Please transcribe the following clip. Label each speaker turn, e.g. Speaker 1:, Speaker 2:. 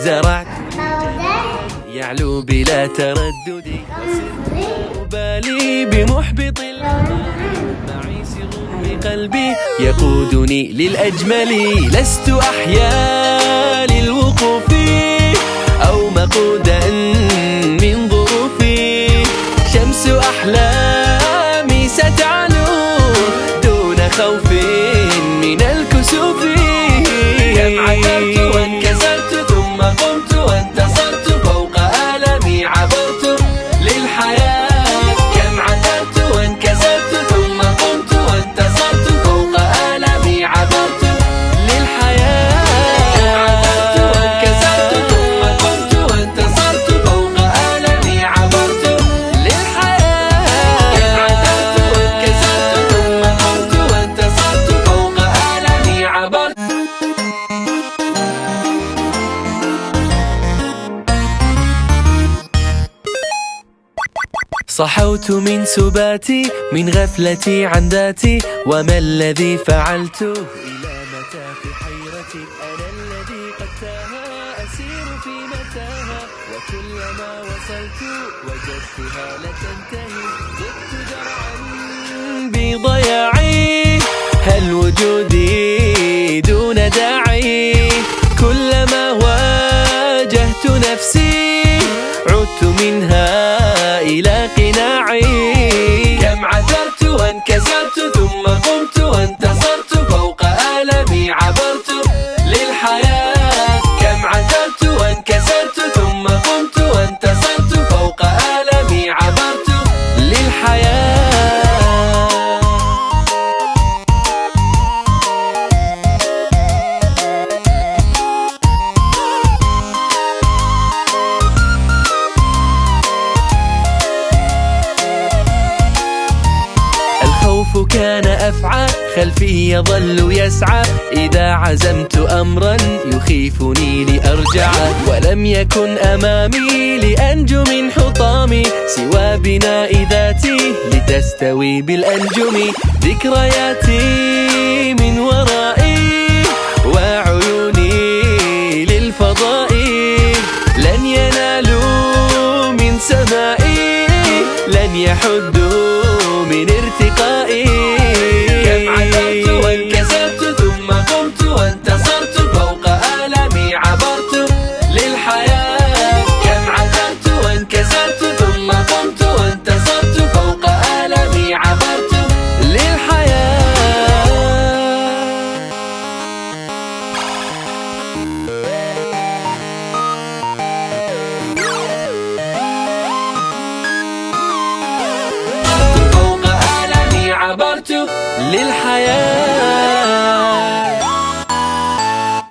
Speaker 1: زرعت يعلو بلا تردد، بالي بمحبط معي سر بقلبي يقودني للأجمل. لست أحيا للوقوف أو مقودا من ظروفي، شمس أحلامي ستعلو دون خوف من الكسوف. كم عثرت وانكسرت ثم قمت وانتصرت، فوق آلامي عبرت للحياة. كم عثرت وانكسرت ثم قمت وانتصرت، فوق آلامي عبرت للحياة. كم عثرت وانكسرت ثم قمت وانتصرت، فوق آلامي عبرت للحياة. كم عثرت وانكسرت ثم قمت وانتصرت، فوق آلامي عبرت. صحوت من سباتي من غفلتي عن ذاتي، وما الذي فعلت؟ إلى متى في حيرتي؟ أنا الذي قد تاها أسير في متاهة، وكلما وصلت وجدتها لا تنتهي. زدت درعا بضياعي، هل وجودي دون داعي؟ كلما واجهت نفسي عدت منها إلى قناعي. كم عثرت وانكسرت ثم قمت وانتصرت، فوق آلامي عبرت للحياة. كم عثرت وانكسرت ثم قمت وانتصرت، فوق آلامي عبرت للحياة. الخوف كان أفعى خلفي يظل يسعى، إذا عزمت أمرا يخيفني لأرجع. ولم يكن أمامي لأنجو من حطامي سوى بناء ذاتي لتستوي بالأنجم. ذكرياتي من ورائي وعيوني للفضاء، لن ينالوا من سمائي، لن يحدوا من ارتقائي. كم عثرت وانكسرت ثم قمت وانتصرت، فوق آلامي عبرت للحياة. كم عثرت وانكسرت ثم قمت وانتصرت، فوق آلامي عبرت للحياة. عبرت للحياة.